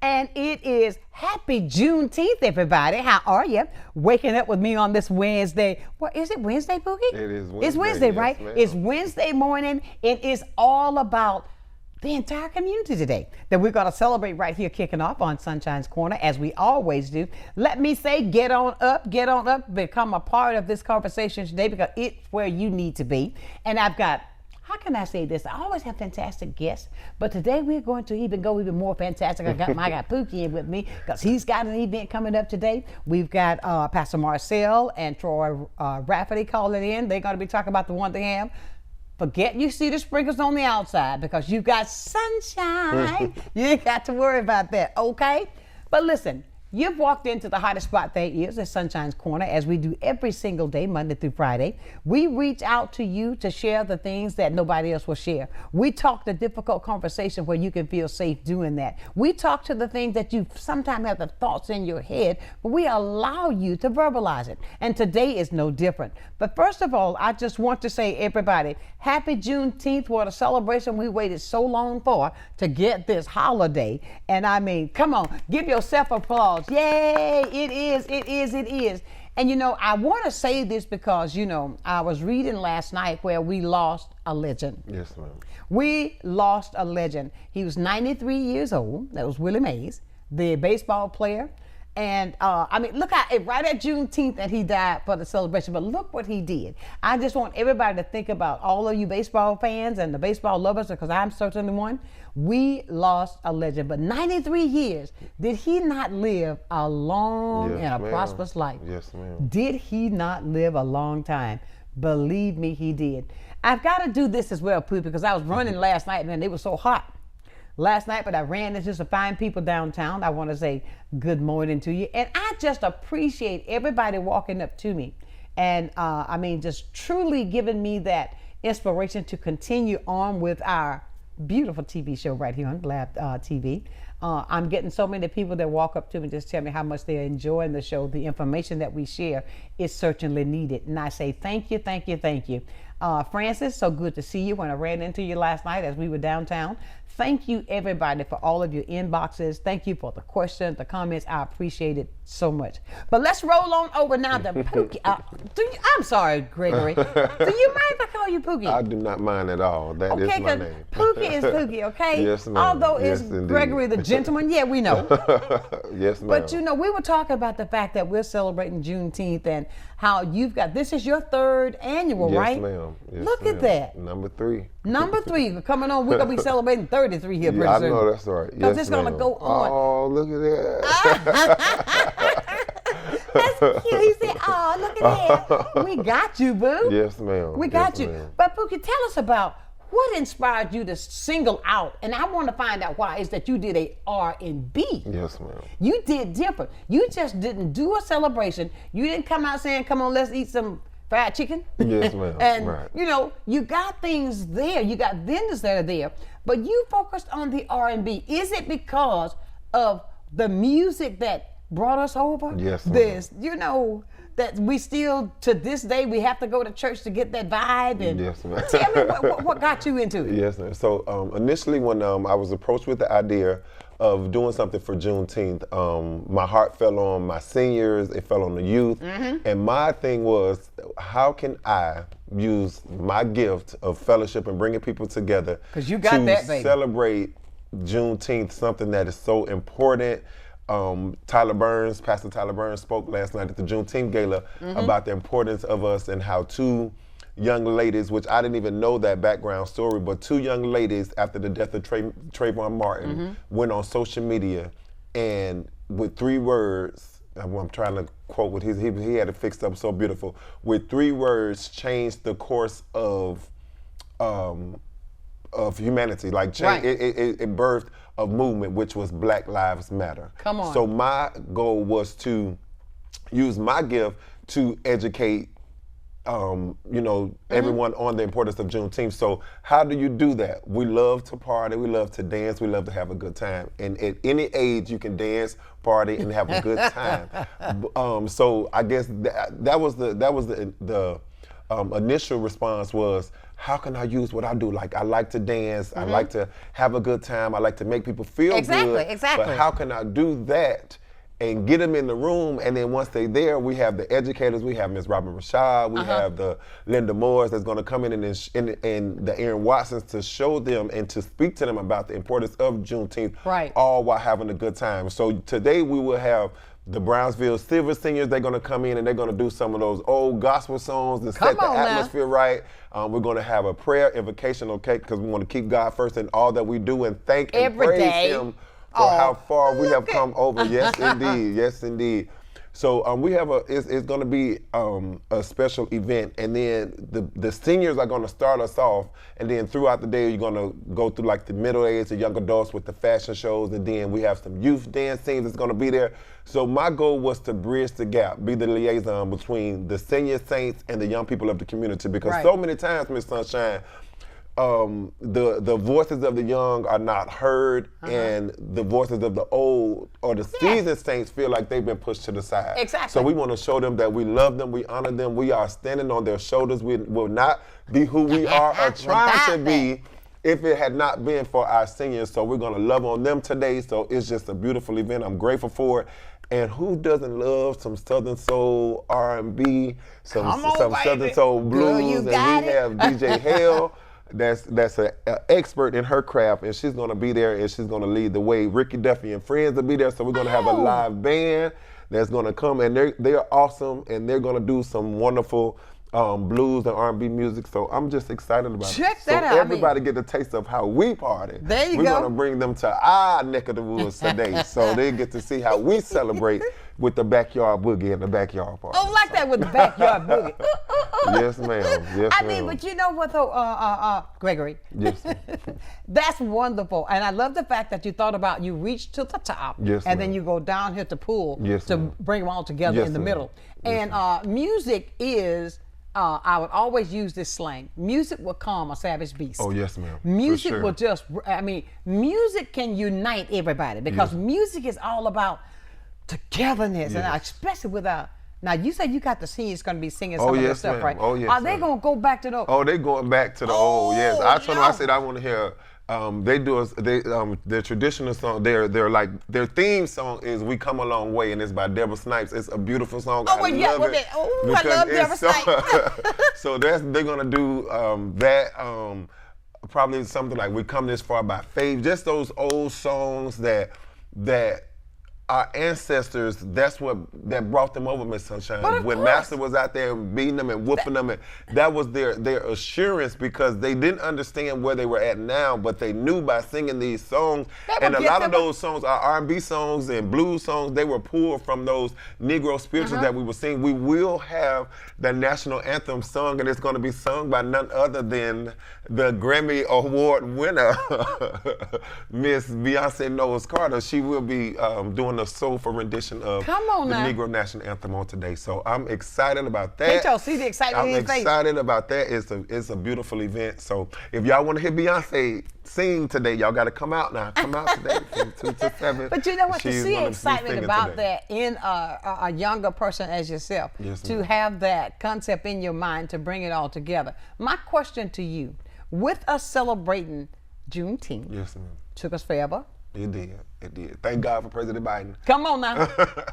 And it is happy Juneteenth, everybody. How are you? Waking up with me on this Wednesday. What is it, Wednesday, Pookie? It is Wednesday. It's Wednesday, yes, right? Ma'am. It's Wednesday morning. It is all about the entire community today that we're going to celebrate right here, kicking off on Sunshine's Corner, as we always do. Let me say, get on up, become a part of this conversation today, because it's where you need to be. And I've got, how can I say this? I always have fantastic guests, but today we're going to go even more fantastic. I got Pookie in with me because he's got an event coming up today. We've got Pastor Marcel and Troy Rafferty calling in. They're going to be talking about the one they have. Forget you see the sprinkles on the outside, because you've got sunshine. You ain't got to worry about that, okay? But listen, you've walked into the hottest spot there is at Sunshine's Corner, as we do every single day, Monday through Friday. We reach out to you to share the things that nobody else will share. We talk the difficult conversation where you can feel safe doing that. We talk to the things that you sometimes have the thoughts in your head, but we allow you to verbalize it. And today is no different. But first of all, I just want to say, everybody, happy Juneteenth. What a celebration we waited so long for to get this holiday. And I mean, come on, give yourself applause. Yay, it is. And you know, I want to say this because, you know, I was reading last night where we lost a legend. Yes, ma'am. We lost a legend. He was 93 years old. That was Willie Mays, the baseball player. And I mean, look at it, right at Juneteenth that he died for the celebration, but look what he did. I just want everybody to think about all of you baseball fans and the baseball lovers, because I'm certainly one. We lost a legend, but 93 years, did he not live a long and a prosperous life? Yes, ma'am. Did he not live a long time? Believe me, he did. I've got to do this as well, Pooh, because I was running last night, man, it was so hot last night, but I ran into some fine people downtown. I want to say good morning to you. And I just appreciate everybody walking up to me. And I mean, just truly giving me that inspiration to continue on with our beautiful TV show right here on Blab TV. I'm getting so many people that walk up to me and just tell me how much they're enjoying the show. The information that we share is certainly needed. And I say thank you, thank you, thank you. Francis, so good to see you when I ran into you last night as we were downtown. Thank you, everybody, for all of your inboxes. Thank you for the questions, the comments. I appreciate it so much. But let's roll on over now to Pookie. I'm sorry, Gregory. Do you mind if I call you Pookie? I do not mind at all. That is my name. Pookie is Pookie, okay? Yes, ma'am. Although yes, it's indeed. Gregory the gentleman, yeah, we know. Yes, ma'am. But you know, we were talking about the fact that we're celebrating Juneteenth and how you've got, this is your third annual, yes, right? Ma'am. Yes, Look ma'am. at that. Number 3. Number 3, coming on, we're going to be celebrating 33 here pretty Yeah, I soon. know that's right. Because Yes, it's going to ma'am. go on. Oh, look at that. That's cute. He said, oh, look at that. We got you, boo. Yes, ma'am. We got yes, you. Ma'am. But Pookie, tell us about what inspired you to single out, and I want to find out why, is that you did a R&B. Yes, ma'am. You did different. You just didn't do a celebration. You didn't come out saying, come on, let's eat some fried chicken. Yes, ma'am. And, right. you know, you got things there. You got vendors that are there. But you focused on the R&B. Is it because of the music that brought us over? Yes, ma'am. This, you know, that we still, to this day, we have to go to church to get that vibe. And Yes, ma'am. tell me what got you into it? Yes, ma'am. So initially when I was approached with the idea of doing something for Juneteenth, my heart fell on my seniors, it fell on the youth, and my thing was, how can I use my gift of fellowship and bringing people together 'Cause you got that, baby. Celebrate Juneteenth, something that is so important. Pastor Tyler Burns spoke last night at the Juneteenth Gala about the importance of us, and how 2 young ladies, which I didn't even know that background story, but 2 young ladies after the death of Trayvon Martin went on social media, and with 3 words, I'm trying to quote what he had it fixed up so beautiful, with 3 words changed the course of humanity, like change, Right. it birthed a movement, which was Black Lives Matter. Come on. So my goal was to use my gift to educate everyone on the importance of Juneteenth. So how do you do that? We love to party, we love to dance, we love to have a good time. And at any age, you can dance, party, and have a good time. So I guess that was the initial response was, how can I use what I do? Like, I like to dance, I like to have a good time, I like to make people feel good. Exactly. But how can I do that and get them in the room? And then once they're there, we have the educators, we have Ms. Robin Rashad, we have the Linda Moores that's gonna come in and the Aaron Watsons to show them and to speak to them about the importance of Juneteenth, all while having a good time. So today we will have the Brownsville Silver Seniors. They're gonna come in and they're gonna do some of those old gospel songs to set the atmosphere right. We're gonna have a prayer invocation, okay, because we wanna keep God first in all that we do and thank and praise Him for how far we have come over. Yes, indeed. Yes, indeed. So we have it's going to be a special event, and then the seniors are going to start us off, and then throughout the day you're going to go through like the middle age, the young adults with the fashion shows, and then we have some youth dance scenes that's going to be there. So my goal was to bridge the gap, be the liaison between the senior saints and the young people of the community, because so many times, Miss Sonshine, the voices of the young are not heard, and the voices of the old or the seasoned saints feel like they've been pushed to the side. Exactly. So we want to show them that we love them, we honor them, we are standing on their shoulders. We will not be who we are or trying to be if it had not been for our seniors. So we're going to love on them today. So it's just a beautiful event. I'm grateful for it. And who doesn't love some Southern Soul, R&B, some Southern Soul blues? And we have DJ Hale. That's an expert in her craft, and she's going to be there, and she's going to lead the way. Ricky Duffy and friends will be there, so we're going to have a live band that's going to come, and they're awesome, and they're going to do some wonderful blues and R&B music. So I'm just excited about it. Check that out. So everybody get a taste of how we party. There you go. We're going to bring them to our neck of the woods today, so they get to see how we celebrate with the backyard boogie and the backyard party. Oh, like that with the backyard boogie. Yes, ma'am. Yes, I mean, but you know what though, Gregory? Yes. That's wonderful. And I love the fact that you thought about, you reach to the top, and then you go down here to pull to bring them all together in the middle. And music is, I would always use this slang, music will calm a savage beast. Oh, yes, ma'am. Music will just, I mean, music can unite everybody, because music is all about togetherness, and especially with now you said you got the seniors going to be singing some of this stuff, right? Oh, yes, Are they going to go back to the? Oh, they going back to the old. Yes, I told them. I said I want to hear. They do their traditional song. Their theme song is "We Come a Long Way," and it's by Deborah Snipes. It's a beautiful song. Oh, well, yeah, I love Deborah Snipes. So they're gonna do that. Probably something like "We Come This Far by Faith." Just those old songs that our ancestors, that's that brought them over, Miss Sonshine. When Master was out there beating them and whooping them, and that was their assurance, because they didn't understand where they were at now, but they knew by singing these songs. And a lot of those songs are R&B songs and blues songs. They were pulled from those Negro spirituals that we were singing. We will have the national anthem sung, and it's going to be sung by none other than the Grammy Award winner, Miss Beyonce Knowles Carter. She will be doing a soulful rendition of the Negro National Anthem on today. So I'm excited about that. Can't y'all see the excitement in his face? I'm excited about that. It's a beautiful event. So if y'all want to hear Beyonce sing today, y'all got to come out now. Come out today from 2 to 7. But you know what? To see excitement about that in a younger person as yourself, to have that concept in your mind, to bring it all together. My question to you, with us celebrating Juneteenth, took us forever. It did. It did. Thank God for President Biden. Come on now.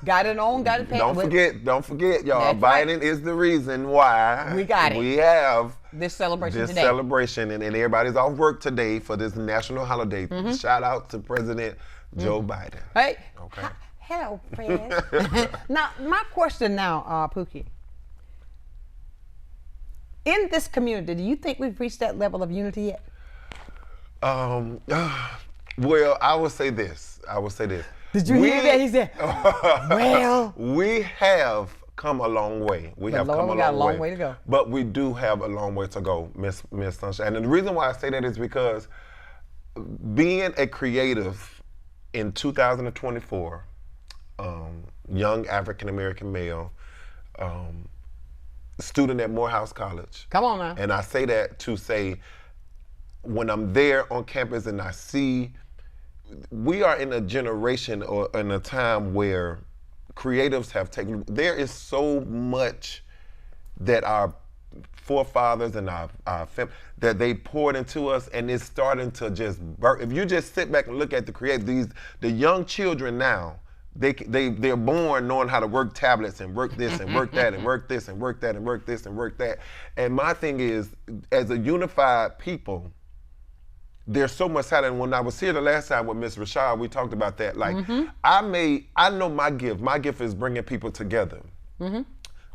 Got it on, got it paid. Don't forget, y'all. Biden is the reason why we have this celebration today. And everybody's off work today for this national holiday. Shout out to President Joe Biden. Hey. Okay. Hello, friends. Now, my question now, Pookie. In this community, do you think we've reached that level of unity yet? Well, I would say this. Did you hear that? He said, well. We have come a long way. We have come a long way to go. But we do have a long way to go, Miss Sonshine. And the reason why I say that is because being a creative in 2024, young African-American male, student at Morehouse College. Come on now. And I say that to say, when I'm there on campus and I see, we are in a generation or in a time where creatives have taken, there is so much that our forefathers and our family that they poured into us, and it's starting to just burn. If you just sit back and look at the the young children now, they're born knowing how to work tablets and work this and work that and work this and work that and work this and work that. And my thing is, as a unified people, there's so much talent. When I was here the last time with Miss Rashad, we talked about that. Like, I know my gift. My gift is bringing people together.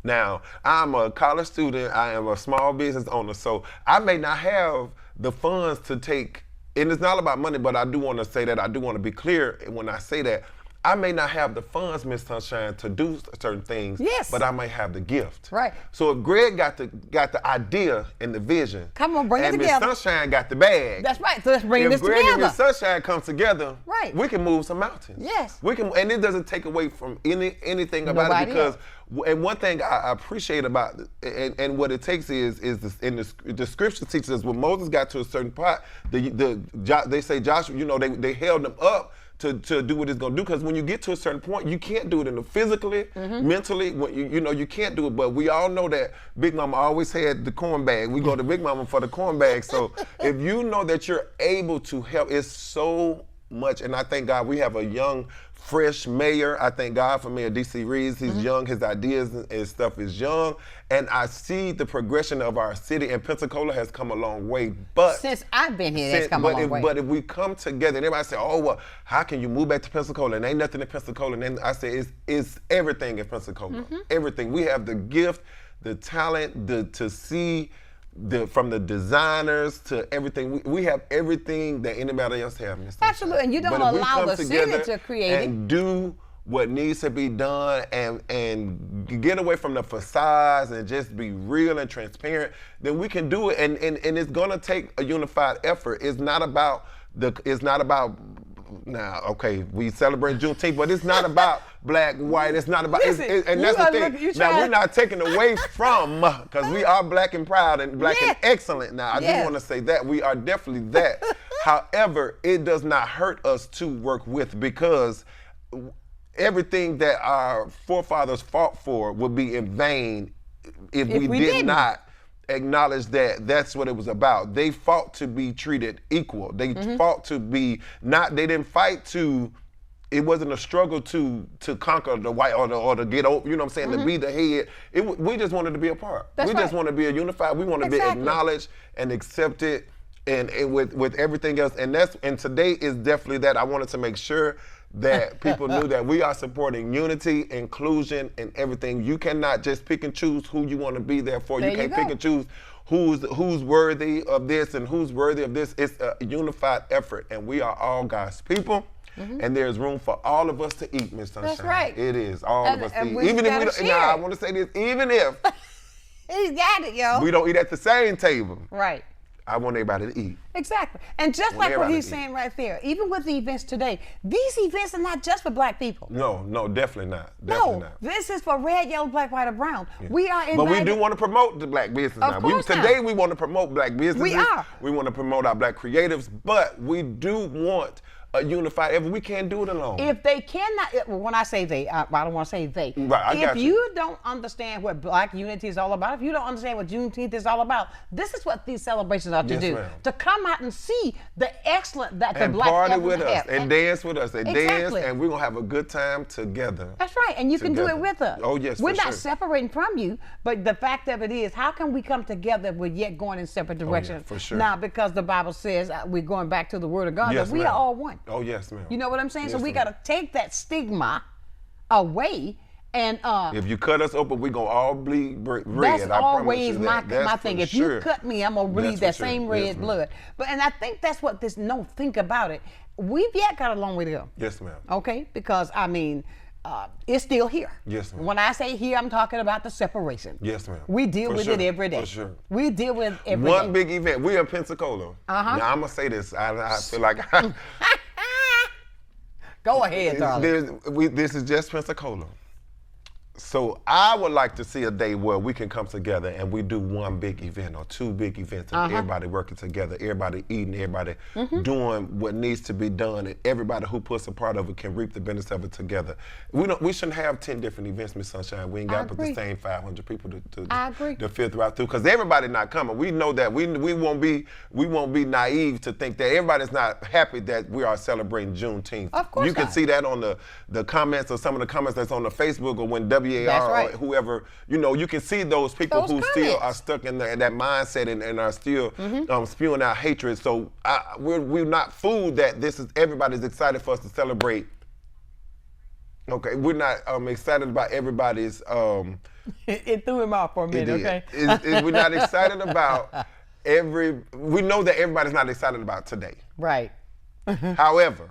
Now, I'm a college student, I am a small business owner, so I may not have the funds to take, and it's not about money, but I do want to say that, I do want to be clear when I say that. I may not have the funds, Miss Sonshine, to do certain things, but I might have the gift. Right. So if Greg got the idea and the vision, come on, bring it together. And Miss Sonshine got the bag. That's right. So let's bring this Greg together. And Miss Sonshine comes together, right, we can move some mountains. Yes. We can, and it doesn't take away from anything about it, because and one thing I appreciate about it, and what it takes is the scripture teaches us when Moses got to a certain part, they say Joshua, you know, they held him up to do what it's gonna do, because when you get to a certain point, you can't do it physically, mentally. When you know you can't do it. But we all know that Big Mama always had the corn bag. We go to Big Mama for the corn bag. So if you know that you're able to help, it's so much. And I thank God we have a young, fresh mayor. I thank God for Mayor D.C. Reeves. He's young. His ideas and stuff is young. And I see the progression of our city, and Pensacola has come a long way. But since I've been here, it's come a long way. But if we come together, and everybody say, oh, well, how can you move back to Pensacola? And ain't nothing in Pensacola. And then I say, it's everything in Pensacola. Everything. We have the gift, the talent, to see from the designers to everything. We have everything that anybody else has, Mr. Absolutely, and you don't allow the city to create it. And do what needs to be done, and get away from the facades and just be real and transparent, then we can do it. And it's gonna take a unified effort. It's not about now, okay, we celebrate Juneteenth, but it's not about black, white. It's not about, Listen, and that's the thing. Now, we're not taking away from, because we are black and proud and black and excellent. Now, I do want to say that. We are definitely that. However, it does not hurt us to work with, because everything that our forefathers fought for would be in vain if we did not acknowledge that that's what it was about. They fought to be treated equal. They fought to be they didn't fight to, it wasn't a struggle to conquer the white or to get over, you know what I'm saying, to be the head. We just wanted to be a part. We just want to be a unified, we want to be acknowledged and accepted, and with everything else. And today is definitely that. I wanted to make sure that people knew that we are supporting unity, inclusion, and everything. You cannot just pick and choose who you want to be there for. You can't pick and choose who's worthy of this and who's worthy of this. It's a unified effort, and we are all God's people. And there's room for all of us to eat, Miss Sonshine. That's right. It is all of us to eat. Even if we don't, I want to say this, even if he's got it, yo. We don't eat at the same table. Right. I want everybody to eat. Exactly. And just like what he's saying right there, even with the events today, these events are not just for black people. No, definitely not. Definitely not. This is for red, yellow, black, white, or brown. Yeah. We are invited. But we do want to promote the black business now. Today we want to promote black businesses. We are. We want to promote our black creatives, but we do want a unified effort. We can't do it alone. If they cannot, when I say they, I don't want to say they. Right, if you don't understand what black unity is all about, if you don't understand what Juneteenth is all about, this is what these celebrations are to do. Ma'am. To come out and see the excellent that the black party people with us have. and dance with us and dance, and we're gonna have a good time together. That's right, and you can do it with us. Oh yes, we're not separating from you, but the fact of it is, how can we come together but yet going in separate directions? For sure. Now, because the Bible says we're going back to the Word of God, yes, that we are all one. Oh yes, ma'am. You know what I'm saying? Yes, so we got to take that stigma away. And if you cut us open, we're gonna all bleed red. That's always my thing. If sure. you cut me, I'm gonna bleed that same red blood. And I think that's what this. No, think about it. We've yet got a long way to go. Yes, ma'am. Okay, because I mean, it's still here. Yes, ma'am. When I say here, I'm talking about the separation. Yes, ma'am. We deal with it every day. For sure. We deal with it every day. One big event. We're in Pensacola. Now I'm gonna say this. I feel like. Go ahead, darling. This is just Pensacola. So I would like to see a day where we can come together and we do one big event or two big events, and everybody working together, everybody eating, everybody doing what needs to be done, and everybody who puts a part of it can reap the benefits of it together. We shouldn't have 10 different events, Miss Sunshine. We ain't got but the same 500 people to filter out through, because everybody not coming. We know that. We won't be naive to think that everybody's not happy that we are celebrating Juneteenth. Of course you can not. see that on the comments, or some of the comments that's on the Facebook, or when WAR right. or whoever, you can see those people who comments. still are stuck in that mindset and are still spewing out hatred. So we're not fooled that everybody's excited for us to celebrate. Okay, we're not excited about everybody's. It threw him off for a minute. Okay, we're not excited about we know that everybody's not excited about today. Right. However,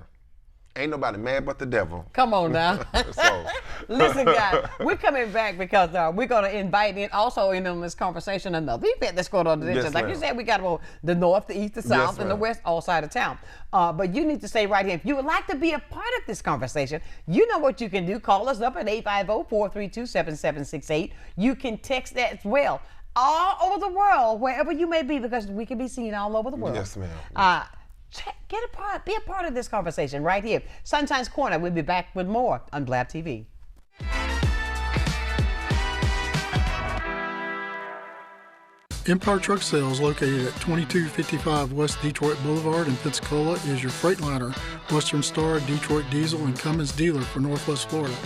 ain't nobody mad but the devil. Come on now. So. Listen, guys, we're coming back because we're going to invite in on this conversation another event that's going on today. Yes, like you said, we got the north, the east, the south, Yes, and the west, all side of town. But you need to stay right here. If you would like to be a part of this conversation, you know what you can do. Call us up at 850-432-7768. You can text that as well. All over the world, wherever you may be, because we can be seen all over the world. Yes, ma'am. Be a part of this conversation right here. Sunshine's Corner. We'll be back with more on Blab TV. Empire Truck Sales, located at 2255 West Detroit Boulevard in Pensacola, is your Freightliner, Western Star, Detroit Diesel, and Cummins dealer for Northwest Florida.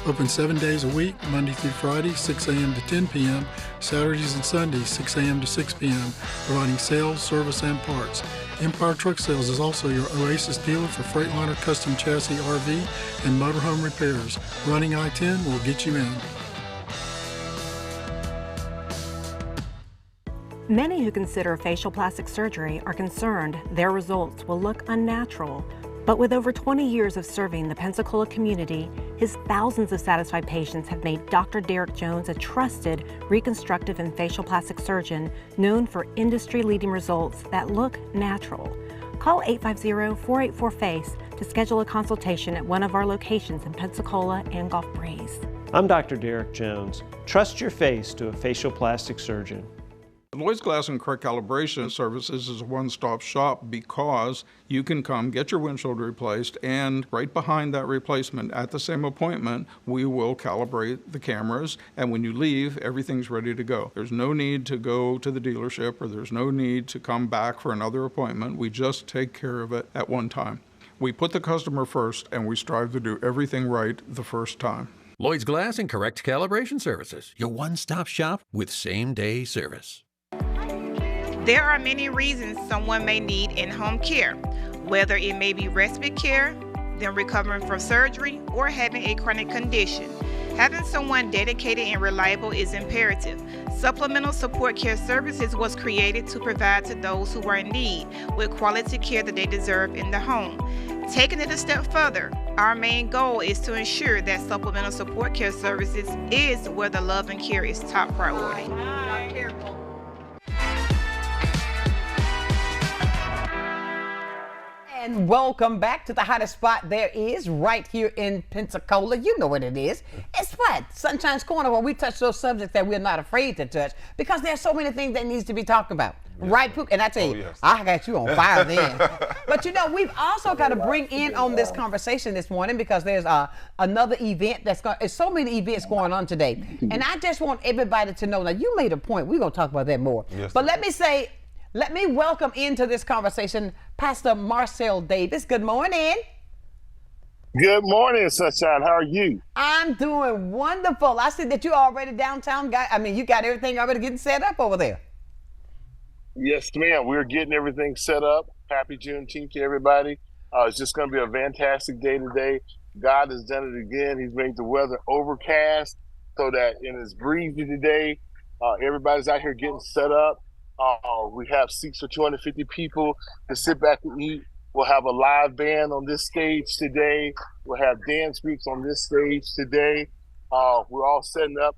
Open 7 days a week, Monday through Friday, 6 a.m. to 10 p.m., Saturdays and Sundays, 6 a.m. to 6 p.m., providing sales, service, and parts. Empire Truck Sales is also your Oasis dealer for Freightliner custom chassis RV and motorhome repairs. Running I-10 will get you in. Many who consider facial plastic surgery are concerned their results will look unnatural. But with over 20 years of serving the Pensacola community, his thousands of satisfied patients have made Dr. Derek Jones a trusted reconstructive and facial plastic surgeon known for industry-leading results that look natural. Call 850-484-FACE to schedule a consultation at one of our locations in Pensacola and Gulf Breeze. I'm Dr. Derek Jones. Trust your face to a facial plastic surgeon. Lloyd's Glass and Correct Calibration Services is a one-stop shop because you can come get your windshield replaced, and right behind that replacement at the same appointment, we will calibrate the cameras, and when you leave, everything's ready to go. There's no need to go to the dealership, or there's no need to come back for another appointment. We just take care of it at one time. We put the customer first, and we strive to do everything right the first time. Lloyd's Glass and Correct Calibration Services, your one-stop shop with same-day service. There are many reasons someone may need in-home care, whether it may be respite care, them recovering from surgery, or having a chronic condition. Having someone dedicated and reliable is imperative. Supplemental Support Care Services was created to provide to those who are in need with quality care that they deserve in the home. Taking it a step further, our main goal is to ensure that Supplemental Support Care Services is where the love and care is top priority. And welcome back to the hottest spot there is right here in Pensacola. You know what it is. It's what? Sunshine's Corner, where we touch those subjects that we're not afraid to touch because there's so many things that needs to be talked about. Yes, right, Pook? And I tell you, I got you on fire then. But you know, we've also got to bring in on this conversation this morning because there's another event there's so many events going on today. And I just want everybody to know, now you made a point, we're going to talk about that more. Yes, but let me welcome into this conversation Pastor Marcel Davis. Good morning. Good morning, Sunshine. How are you? I'm doing wonderful. I see that you already downtown guy. I mean, you got everything already getting set up over there. Yes, ma'am. We're getting everything set up. Happy Juneteenth to everybody. It's just going to be a fantastic day today. God has done it again. He's made the weather overcast so that it's breezy today. Everybody's out here getting set up. We have seats for 250 people to sit back and eat. We'll have a live band on this stage today. We'll have dance groups on this stage today. We're all setting up.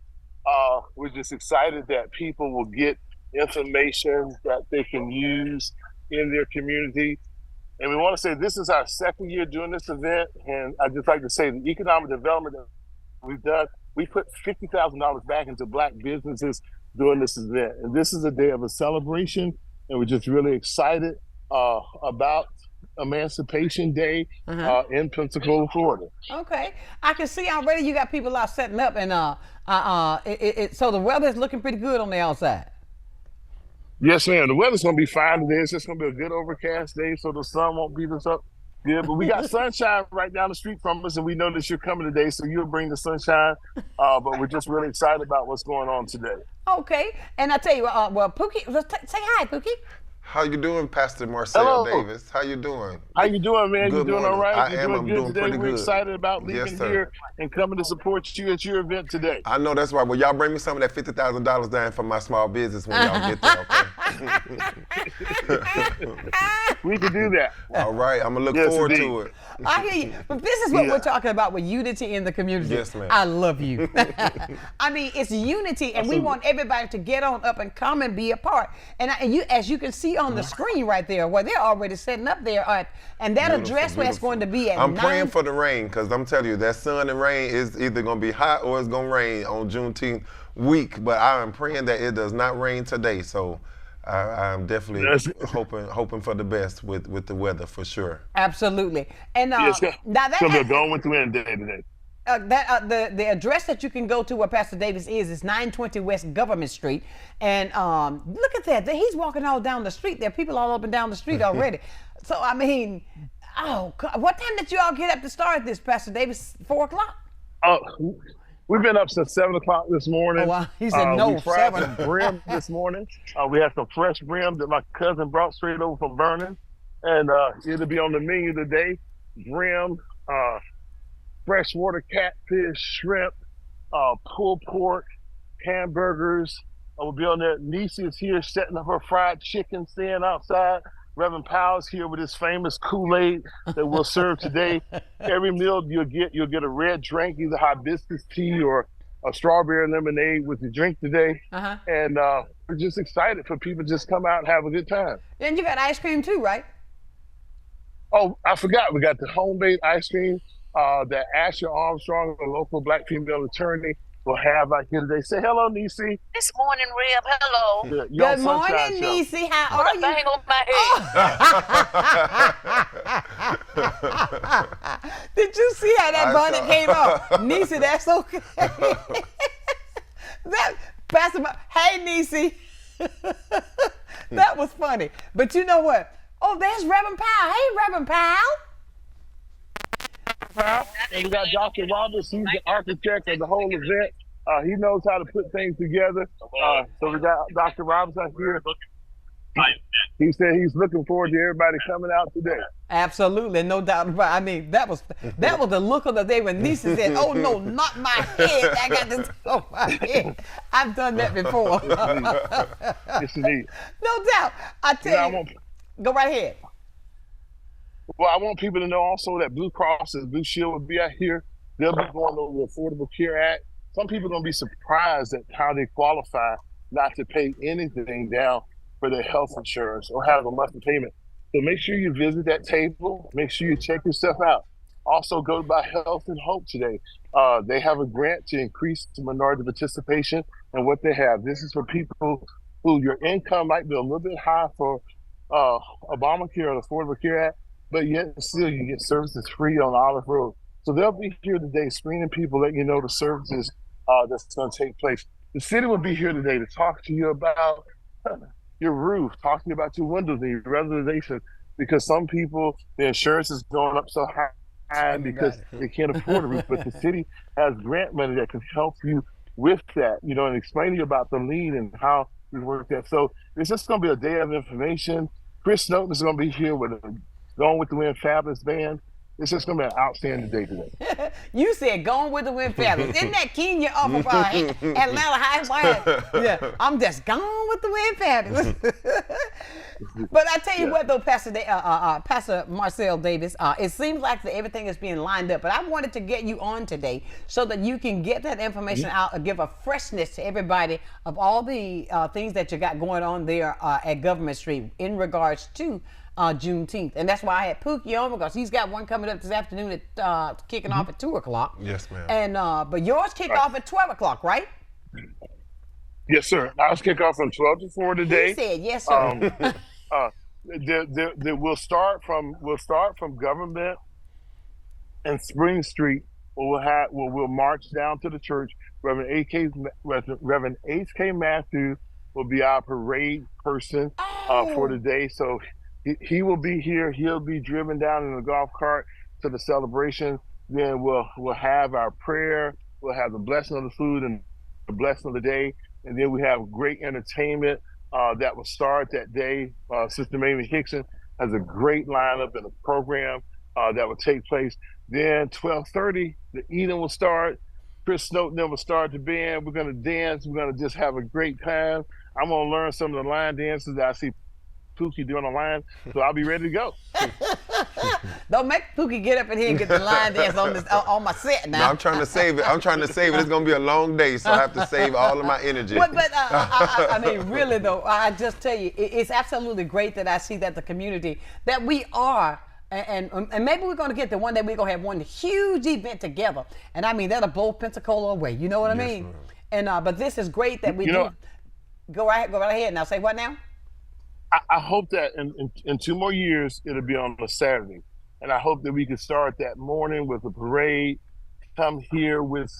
We're just excited that people will get information that they can use in their community. And we want to say this is our second year doing this event. And I'd just like to say the economic development that we've done we put $50,000 back into Black businesses during this event. And this is a day of a celebration, and we're just really excited about Emancipation Day in Pensacola, Florida. Okay, I can see already you got people out setting up, and so the weather is looking pretty good on the outside. Yes, ma'am. The weather's going to be fine today. It's just going to be a good overcast day, so the sun won't beat us up good. But we got sunshine right down the street from us, and we know that you're coming today, so you'll bring the sunshine. But we're just really excited about what's going on today. Okay, and I tell you, well, Pookie, say hi, Pookie. How you doing, Pastor Marcel Davis? How you doing? How you doing, man? Good You doing all right? I'm doing today. pretty We're good. excited about leaving here and coming to support you at your event today. I know that's right. Well, y'all bring me some of that $50,000 down for my small business when y'all get there, okay? We can do that. All right, I'm gonna look forward to it. I hear you. But this is what we're talking about with unity in the community. Yes, ma'am. I love you. I mean, it's unity, and we want everybody to get on up and come and be a part. And you, as you can see on the screen right there, where they're already setting up there, and that address where it's going to be at I'm praying for the rain, because I'm telling you, that sun and rain is either going to be hot or it's going to rain on Juneteenth week. But I am praying that it does not rain today. So I'm definitely hoping for the best with the weather, for sure. Absolutely. And now that we're going with the wind day today. The address that you can go to where Pastor Davis is 920 West Government Street. And look at that. He's walking all down the street. There are people all up and down the street already. So, I mean, oh, God. What time did you all get up to start this, Pastor Davis? 4 o'clock? We've been up since 7 o'clock this morning. Oh, wow. He said no, we fried 7. some brim this morning. We had some fresh brim that my cousin brought straight over from Vernon. And it'll be on the menu today. Brim, freshwater catfish, shrimp, pulled pork, hamburgers. We'll be on there. Nisi is here setting up her fried chicken stand outside. Reverend Powell's here with his famous Kool-Aid that we'll serve today. Every meal you'll get a red drink, either hibiscus tea or a strawberry lemonade with the drink today. And we're just excited for people to just come out and have a good time. And you got ice cream too, right? Oh, I forgot. We got the home-made ice cream that Asher Armstrong, a local Black female attorney, will have out here today. Say hello, Nisi. This morning, Reb. Hello. Good morning, Nisi. How are you? Bang on my head. Did you see how that bonnet came off? Nisi, that's okay. Hey, Nisi. That was funny. But you know what? Oh, there's Reverend Powell. Hey, Reverend Powell. And we got Dr. Roberts, he's the architect of the whole event. He knows how to put things together. So we got Dr. Roberts out here. He said he's looking forward to everybody coming out today. Absolutely, no doubt about it. I mean, that was the look of the day when Nisa said, "Oh no, not my head! I got this on my head." I've done that before. Yes, indeed. No doubt. I tell you, go right ahead. Well, I want people to know also that Blue Cross and Blue Shield will be out here. They'll be going over the Affordable Care Act. Some people are going to be surprised at how they qualify not to pay anything down for their health insurance or have a monthly payment. So make sure you visit that table. Make sure you check yourself out. Also, go by Health and Hope today. They have a grant to increase minority participation in what they have. This is for people who your income might be a little bit high for Obamacare or the Affordable Care Act, but yet still you get services free on Olive Road. So they'll be here today screening people, letting you know the services that's going to take place. The city will be here today to talk to you about your roof, talking about your windows and your reservation, because some people, the insurance is going up so high because they can't afford a roof, but the city has grant money that can help you with that, you know, and explain to you about the lien and how we work that. So it's just going to be a day of information. Chris Snowden is going to be here with Going with the Wind Fabulous Band. It's just going to be an outstanding day today. You said Going with the Wind Fabulous. Isn't that Kenya off of Atlanta High? Yeah, I'm just going with the Wind Fabulous. But I tell you what, though, Pastor Marcel Davis, it seems like that everything is being lined up. But I wanted to get you on today so that you can get that information out and give a freshness to everybody of all the things that you got going on there at Government Street in regards to Juneteenth. And that's why I had Pookie on, because he's got one coming up this afternoon at kicking off at 2 o'clock. Yes, ma'am. And but yours kick off at 12 o'clock, right? Yes, sir. Ours kick off from 12 to 4 today. He said yes, sir. We'll start from Government and Spring Street. We'll march down to the church. Reverend H.K. Matthews will be our parade person for the day. So he will be here. He'll be driven down in a golf cart to the celebration. Then we'll have our prayer. We'll have the blessing of the food and the blessing of the day. And then we have great entertainment that will start that day. Sister Mamie Hickson has a great lineup and a program that will take place. Then 12:30, the eating will start. Chris Snowden will start the band. We're going to dance. We're going to just have a great time. I'm going to learn some of the line dances that I see Pookie doing on line, so I'll be ready to go. Don't make Pookie get up in here and get the line dance on my set now. No, I'm trying to save it. It's going to be a long day, so I have to save all of my energy. But I mean, really though, I just tell you, it's absolutely great that I see that the community, that we are, and maybe we're going to get the one that we're going to have one huge event together. And I mean, that'll blow Pensacola away. You know what I mean? Ma'am. And but this is great that we do. Go right ahead now. Say what now? I hope that in 2 more years, it'll be on a Saturday. And I hope that we can start that morning with a parade, come here with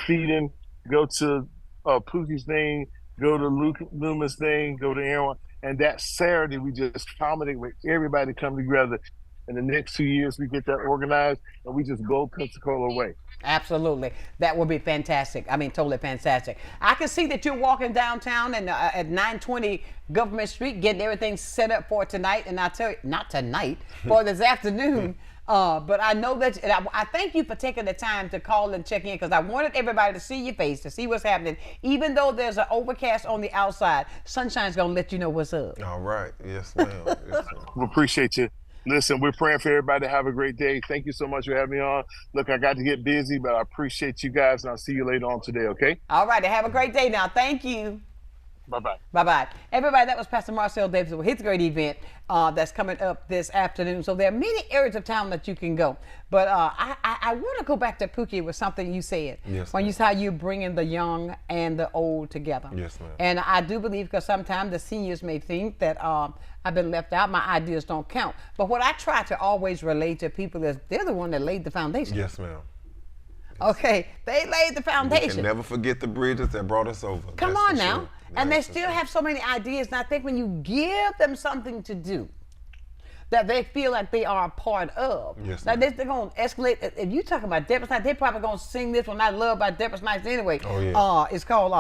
feeding, go to Pookie's thing, go to Luma's thing, go to Aaron. And that Saturday, we just culminate with everybody come together. In the next 2 years, we get that organized, and we just blow Pensacola away. Absolutely. That would be fantastic. I mean, totally fantastic. I can see that you're walking downtown and at 920 Government Street, getting everything set up for tonight. And I tell you, not tonight, for this afternoon. But I know that, and I thank you for taking the time to call and check in, because I wanted everybody to see your face, to see what's happening. Even though there's an overcast on the outside, Sunshine's going to let you know what's up. All right. Yes, ma'am. Yes, ma'am. We appreciate you. Listen, we're praying for everybody to have a great day. Thank you so much for having me on. Look, I got to get busy, but I appreciate you guys, and I'll see you later on today, okay? All right. Have a great day now. Thank you. Bye-bye. Bye-bye. Everybody, that was Pastor Marcel Davis with his great event that's coming up this afternoon. So there are many areas of town that you can go. But I want to go back to Pookie with something you said. Yes, when you said how you're bringing the young and the old together. Yes, ma'am. And I do believe, because sometimes the seniors may think that I've been left out, my ideas don't count. But what I try to always relate to people is they're the one that laid the foundation. Yes, ma'am. Okay, they laid the foundation. We can never forget the bridges that brought us over. Come on now. Sure. And they still have so many ideas. And I think when you give them something to do that they feel like they are a part of, yes, now they're going to escalate. If you talk about Deborah's Night, they're probably going to sing this one I love by Deborah's Nights anyway. Oh, yeah. It's called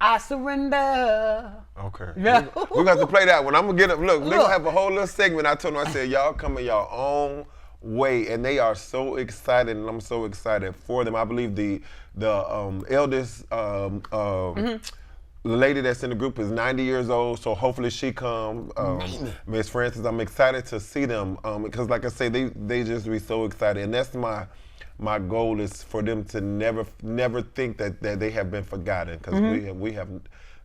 I Surrender. Okay. We're going to have to play that one. I'm going to get up. Look, we're going to have a whole little segment. I told them, I said, y'all come in your own way, and they are so excited, and I'm so excited for them. I believe the eldest lady that's in the group is 90 years old, so hopefully she come. Miss Francis, I'm excited to see them because, like I say, they just be so excited, and that's my goal is for them to never think that they have been forgotten, because we have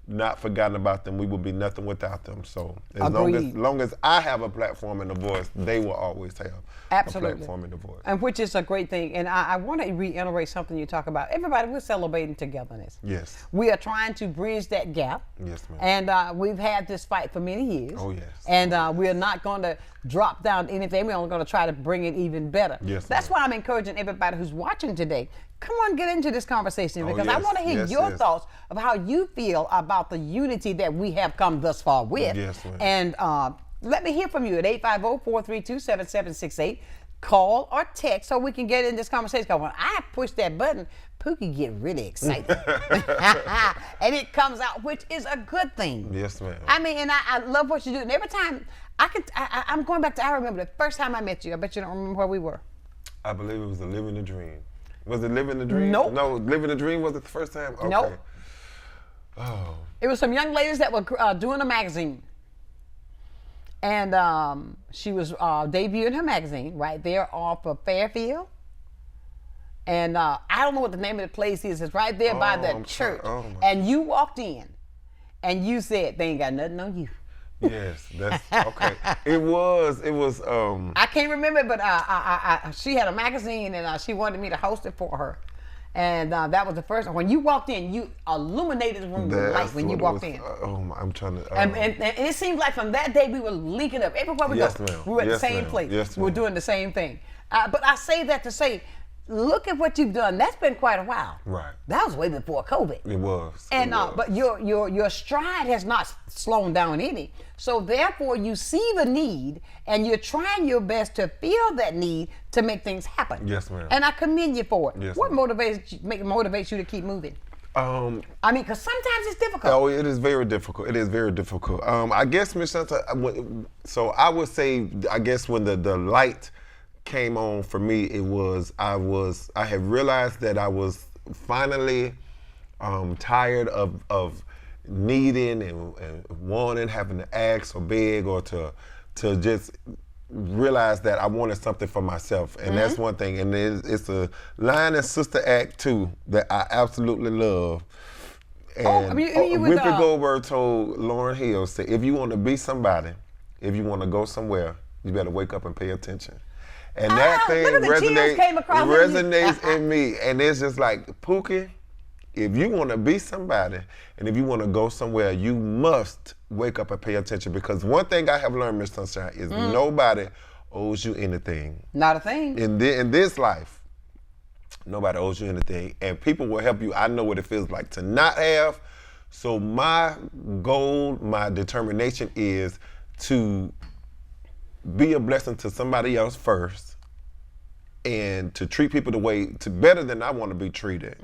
not forgotten about them. We will be nothing without them. So as long as I have a platform and a voice, they will always have a platform and a voice. And which is a great thing. And I want to reiterate something you talk about. Everybody, we're celebrating togetherness. Yes. We are trying to bridge that gap. Yes, ma'am. And we've had this fight for many years. Oh, yes. And we're not going to drop down anything. We're only going to try to bring it even better. Yes, that's why I'm encouraging everybody who's watching today. Come on, get into this conversation, because I want to hear your thoughts of how you feel about the unity that we have come thus far with. Yes, ma'am. And let me hear from you at 850-432-7768. Call or text so we can get in this conversation. Because when I push that button, Pookie get really excited. And it comes out, which is a good thing. Yes, ma'am. I mean, and I love what you do. And every time, I'm going back to, I remember the first time I met you. I bet you don't remember where we were. I believe it was the Living the Dream. Was it Living the Dream? Nope. No, Living the Dream was it the first time? Okay. Nope. Oh. It was some young ladies that were doing a magazine. And she was debuting her magazine right there off of Fairfield. And I don't know what the name of the place is. It's right there by the church. And you walked in and you said, they ain't got nothing on you. Yes, that's okay. It was. I can't remember, but she had a magazine and she wanted me to host it for her. And that was the first one. When you walked in, you illuminated the room with light when you walked in. I'm trying to. And it seemed like from that day we were linking up. Everywhere we Yes, go, ma'am. we were at Yes, the same ma'am. place. Yes, we were ma'am. doing the same thing. But I say that to say, look at what you've done. That's been quite a while. Right. That was way before COVID. It was. And it was. but your stride has not slowed down any. So therefore, you see the need, and you're trying your best to fill that need to make things happen. Yes, ma'am. And I commend you for it. Yes, what ma'am. motivates you to keep moving? I mean, because sometimes it's difficult. Oh, it is very difficult. It is very difficult. I guess, Ms. Shanta, so I would say, I guess when the light came on for me, it was I had realized that I was finally tired of needing and wanting, having to ask or beg or to just realize that I wanted something for myself. And that's one thing. And it's a line in Sister Act 2 that I absolutely love. And Whoopi Goldberg told Lauryn Hill, said, if you want to be somebody, if you want to go somewhere, you better wake up and pay attention. And that thing resonates in me. And it's just like, Pookie, if you want to be somebody and if you want to go somewhere, you must wake up and pay attention. Because one thing I have learned, Miss Sonshine, is nobody owes you anything. Not a thing. In this life, nobody owes you anything. And people will help you. I know what it feels like to not have. So my goal, my determination is to be a blessing to somebody else first and to treat people the way, better than I want to be treated.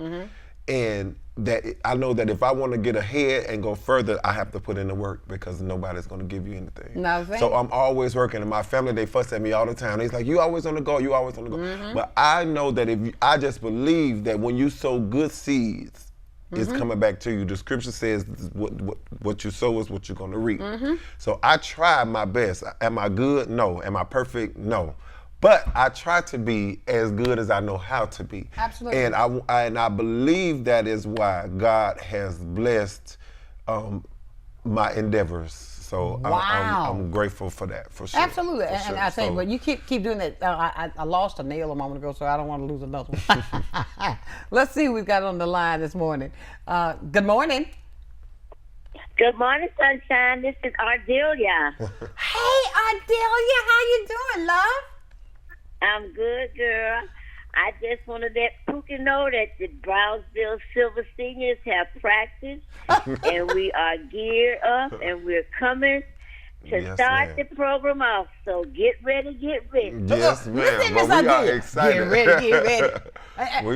And that I know that if I want to get ahead and go further, I have to put in the work because nobody's going to give you anything. Nothing. So I'm always working. And my family, they fuss at me all the time. They're like, you always on the go, you always on the go. But I know that I just believe that when you sow good seeds, it's coming back to you. The scripture says what you sow is what you're going to reap. So I try my best. Am I good? No. Am I perfect? No. But I try to be as good as I know how to be. Absolutely. And I believe that is why God has blessed my endeavors. So I'm grateful for that, for sure. Absolutely. For And sure. I say, but you keep doing that. I lost a nail a moment ago, so I don't want to lose another one. Let's see who we've got on the line this morning. Good morning. Good morning, Sunshine. This is Ardelia. Hey, Ardelia, how you doing, love? I'm good, girl. I just want to let Pookie know that the Brownsville Silver Seniors have practiced, and we are geared up, and we're coming to start the program off. So get ready. Yes, ma'am. Listen, But we are excited. Get ready.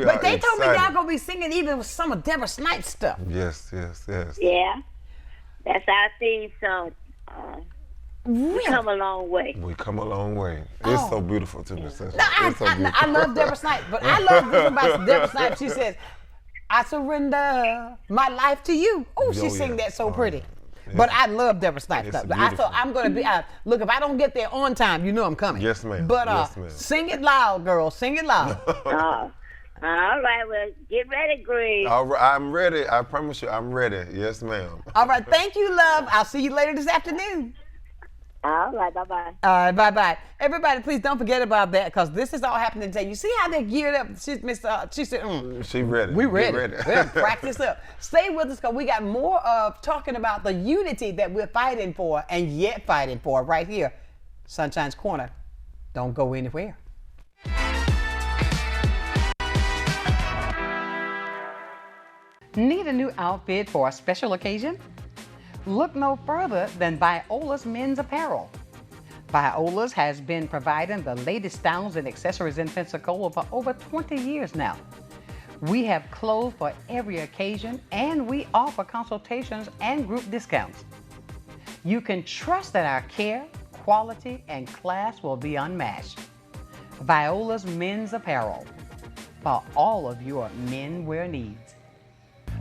But they told me excited. y'all going to be singing even some of Deborah Snipes stuff. Yes. Yeah, that's our theme song. We come a long way. We come a long way. It's so beautiful to me, sister. No, It's so beautiful. I love Deborah Snipes, but I love this about Deborah Snipes. She says, I surrender my life to you. Oh, she sing that so pretty. Yeah. But I love Deborah Snipes It's stuff. beautiful. I'm going to be, look, if I don't get there on time, you know I'm coming. Yes, ma'am. But Yes, ma'am. sing it loud, girl. Sing it loud. All right, well, get ready, Greg. All right, I'm ready. I promise you, I'm ready. Yes, ma'am. All right, thank you, love. I'll see you later this afternoon. All right, bye-bye. All right, bye-bye. Everybody, please don't forget about that because this is all happening today. You see how they're geared up? She said, She ready. We ready. Get We're practice up. Stay with us because we got more of talking about the unity that we're fighting for and yet fighting for right here. Sunshine's Corner. Don't go anywhere. Need a new outfit for a special occasion? Look no further than Viola's Men's Apparel. Viola's has been providing the latest styles and accessories in Pensacola for over 20 years now. We have clothes for every occasion and we offer consultations and group discounts. You can trust that our care, quality, and class will be unmatched. Viola's Men's Apparel for all of your men wear needs.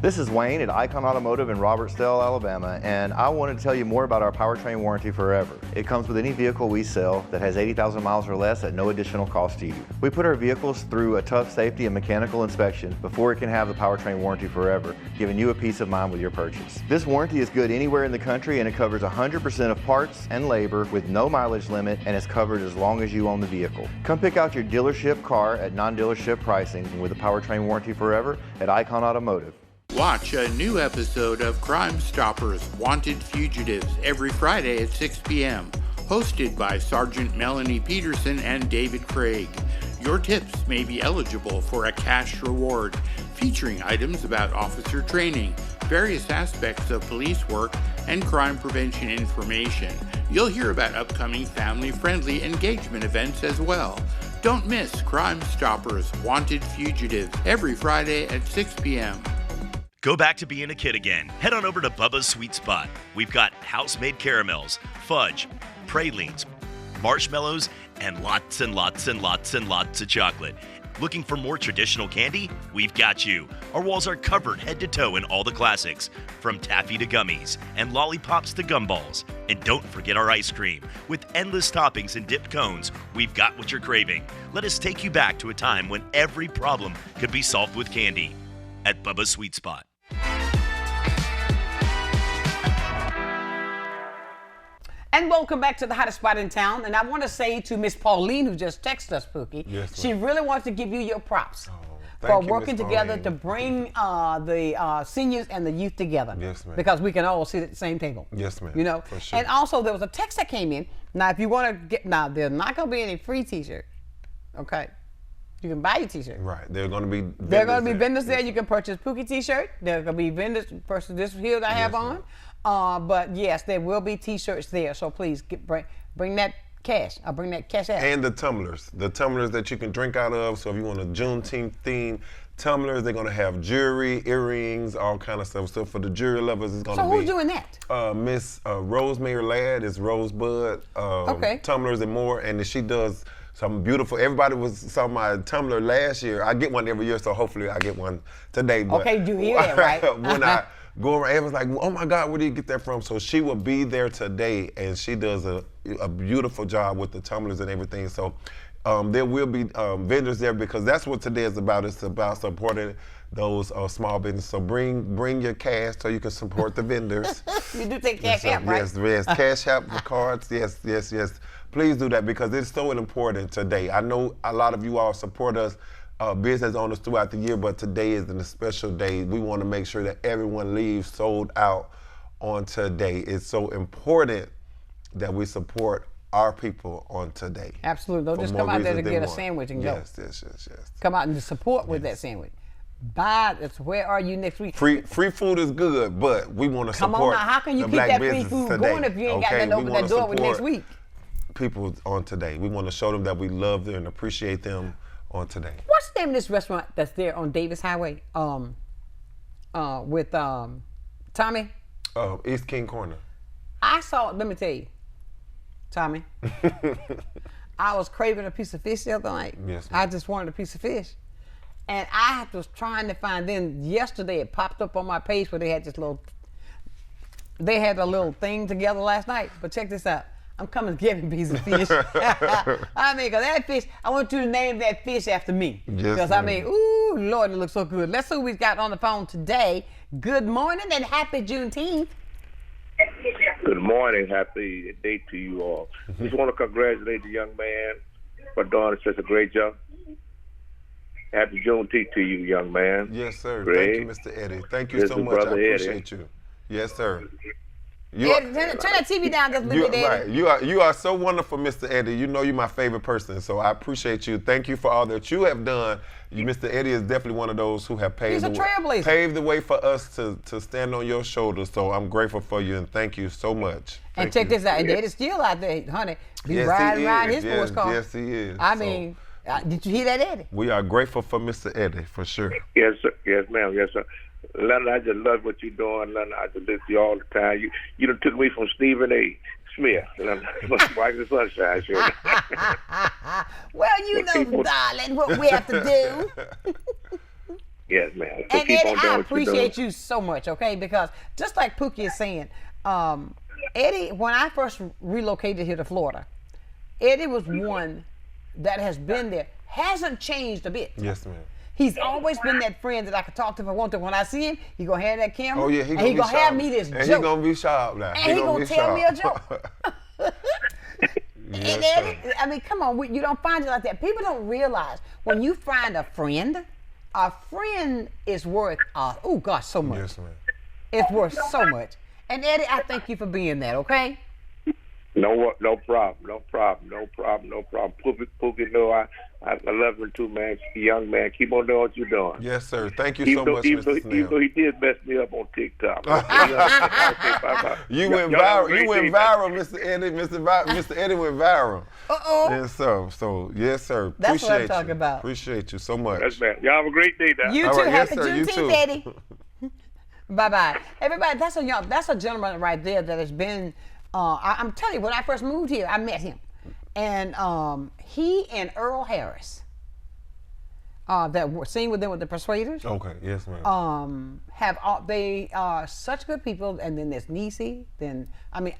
This is Wayne at Icon Automotive in Robertsdale, Alabama, and I wanted to tell you more about our powertrain warranty forever. It comes with any vehicle we sell that has 80,000 miles or less at no additional cost to you. We put our vehicles through a tough safety and mechanical inspection before it can have the powertrain warranty forever, giving you a peace of mind with your purchase. This warranty is good anywhere in the country, and it covers 100% of parts and labor with no mileage limit, and is covered as long as you own the vehicle. Come pick out your dealership car at non-dealership pricing with a powertrain warranty forever at Icon Automotive. Watch a new episode of Crime Stoppers Wanted Fugitives every Friday at 6 p.m. Hosted by Sergeant Melanie Peterson and David Craig. Your tips may be eligible for a cash reward, featuring items about officer training, various aspects of police work, and crime prevention information. You'll hear about upcoming family-friendly engagement events as well. Don't miss Crime Stoppers Wanted Fugitives every Friday at 6 p.m. Go back to being a kid again. Head on over to Bubba's Sweet Spot. We've got house-made caramels, fudge, pralines, marshmallows, and lots and lots and lots and lots of chocolate. Looking for more traditional candy? We've got you. Our walls are covered head to toe in all the classics, from taffy to gummies and lollipops to gumballs. And don't forget our ice cream. With endless toppings and dipped cones, we've got what you're craving. Let us take you back to a time when every problem could be solved with candy. At Bubba's Sweet Spot. And welcome back to the hottest spot in town. And I want to say to Miss Pauline, who just texted us, Pookie, Yes, she really wants to give you your props thank for you, working Miss together Pauline. to bring the seniors and the youth together. Yes, ma'am. Because we can all sit at the same table. Yes, ma'am. You know? For sure. And also, there was a text that came in. Now, if you want to get, now, there's not going to be any free t-shirt. Okay? You can buy your t-shirt. Right. There are going to be vendors There are going to be there. vendors there. Yes, You can purchase Pookie t-shirt. There are going to be vendors purchase this here that I have Yes, on. But yes, there will be t-shirts there. So please bring that cash. I'll bring that cash out. And the tumblers that you can drink out of. So if you want a Juneteenth theme tumblers, they're gonna have jewelry, earrings, all kind of stuff. So for the jewelry lovers, it's gonna So be. who's doing that? Miss Rosemary Ladd is Rosebud. Okay. Tumblers and more, and she does some beautiful. Everybody saw my tumbler last year. I get one every year, so hopefully I get one today. But Okay, you hear that, right? when I go around, everyone's like, "Oh my God, where do you get that from?" So she will be there today, and she does a beautiful job with the tumblers and everything. So there will be vendors there because that's what today is about. It's about supporting those small businesses. So bring your cash so you can support the vendors. You do take cash out, right? Yes, cash out the cards. Yes. Please do that because it's so important today. I know a lot of you all support us, business owners throughout the year, but today is a special day. We want to make sure that everyone leaves sold out on today. It's so important that we support our people on today. Absolutely. Don't just come out there to get a sandwich and go. Yes. Come out and just support with that sandwich. Buy it. Where are you next week? Free food is good, but we want to support. Come on now, how can you the keep black that free businesses food today, going if you ain't got okay? nothing to open We that wanna door with next support week? People on today. We want to show them that we love them and appreciate them on today. What's the name of this restaurant that's there on Davis Highway? With Tommy? East King Corner. I saw, let me tell you, Tommy, I was craving a piece of fish the other night. Yes, I just wanted a piece of fish. And I was trying to find, then yesterday it popped up on my page where they had they had a little thing together last night. But check this out. I'm coming to get a piece of fish. I mean, because that fish, I want you to name that fish after me. Yes, Because I mean, ooh, Lord, it looks so good. Let's see who we've got on the phone today. Good morning and happy Juneteenth. Good morning. Happy day to you all. Just want to congratulate the young man for doing such a great job. Happy Juneteenth to you, young man. Yes, sir. Great. Thank you, Mr. Eddie. Thank you This so is much. I Brother Eddie. appreciate you. Yes, sir. Turn that TV down just a little bit, Eddie. Right. You are so wonderful, Mr. Eddie. You know you're my favorite person, so I appreciate you. Thank you for all that you have done. Mr. Eddie is definitely one of those who have paved the way for us to stand on your shoulders. So I'm grateful for you and thank you so much. And check this out, and Eddie's still out there, honey. He's riding around his sports car. Yes, he is. I mean, did you hear that, Eddie? We are grateful for Mr. Eddie, for sure. Yes, sir. Yes, ma'am. Yes, sir. Leonard, I just love what you're doing. Leonard, I just listen to you all the time. You done took me from Stephen A. Smith. Watch the Sunshine Show. Well, you know, darling, what we have to do. Yes, ma'am. So and keep Eddie, on doing I what you're doing. appreciate you so much, okay? Because just like Pookie is saying, Eddie, when I first relocated here to Florida, Eddie was one that has been there, hasn't changed a bit. Yes, ma'am. He's always been that friend that I could talk to if I want to. When I see him, he gonna have that camera. Oh yeah, and he gonna have me this and joke. he gonna be sharp now. And he gonna be tell me a sharp. joke. Yes, And Eddie, I mean, come on, you don't find it like that. People don't realize when you find a friend is worth, oh gosh, so much. Yes, ma'am. It's worth so much. And Eddie, I thank you for being that, okay? No problem. Pookie, no, I love him too, man. She's a young man. Keep on doing what you're doing. Yes, sir. Thank you so much, Mr. Snell. Even though he did mess me up on TikTok. You went viral. You went viral, Mr. Eddie. Mr. Eddie went viral. Yes, sir. So, yes, sir. That's what I'm Appreciate talking you. about. Appreciate you so much. Yes, man. Y'all have a great day now. You All too. right, yes, Happy sir. You too. Juneteenth, Eddie. Bye-bye. Everybody, that's a gentleman right there that has been, I'm telling you, when I first moved here, I met him. And he and Earl Harris, that were seen with them with the Persuaders. Okay, yes, ma'am. They are such good people, and then there's Niecy,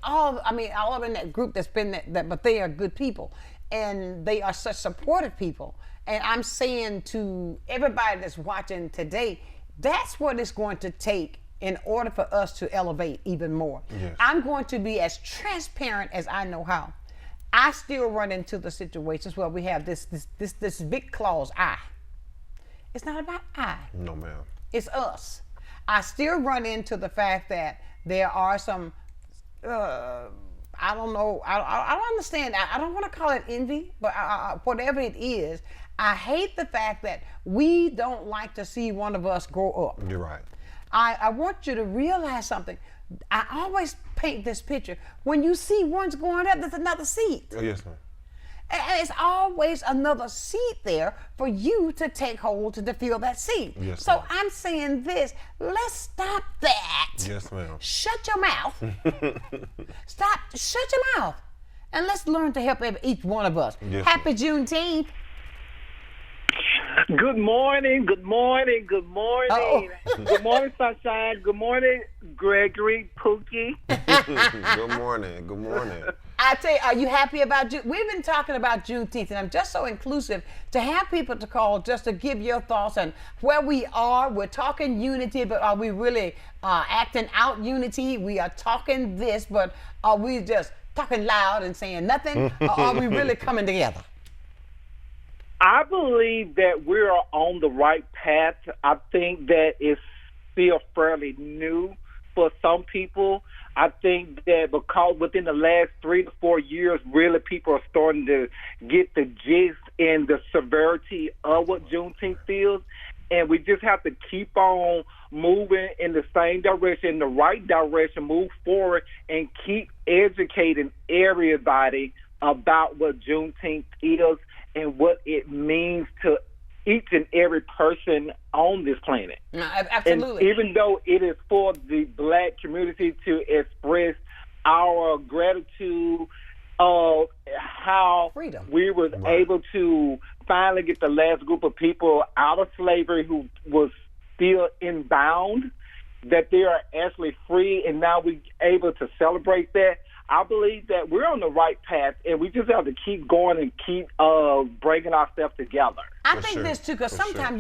all of them in that group that's been that, but they are good people, and they are such supportive people. And I'm saying to everybody that's watching today, that's what it's going to take in order for us to elevate even more. Yes. I'm going to be as transparent as I know how. I still run into the situations where we have this big clause, I. It's not about I. No, ma'am. It's us. I still run into the fact that there are some, I don't know, I don't understand. I don't want to call it envy, but whatever it is, I hate the fact that we don't like to see one of us grow up. You're right. I want you to realize something. I always paint this picture. When you see one's going up, there's another seat. Oh, yes, ma'am. And it's always another seat there for you to take hold to fill that seat. Yes, so ma'am. I'm saying this, let's stop that. Yes, ma'am. Shut your mouth. Shut your mouth. And let's learn to help each one of us. Yes, Happy Juneteenth. Good morning. Good morning. Good morning, Sonshine. Good morning, Gregory, Pookie. Good morning. I tell you, are you happy about we've been talking about Juneteenth, and I'm just so inclusive to have people to call just to give your thoughts on where we are. We're talking unity, but are we really acting out unity? We are talking this, but are we just talking loud and saying nothing? Or are we really coming together? I believe that we're on the right path. I think that it's still fairly new for some people. I think that because within the last 3 to 4 years, really people are starting to get the gist and the severity of what Juneteenth is. And we just have to keep on moving in the same direction, the right direction, move forward, and keep educating everybody about what Juneteenth is and what it means to each and every person on this planet. No, absolutely. And even though it is for the Black community to express our gratitude of how freedom we was able to finally get the last group of people out of slavery who was still inbound, that they are actually free, and now we're able to celebrate that. I believe that we're on the right path, and we just have to keep going and keep bringing ourselves together. I think this too, because sometimes,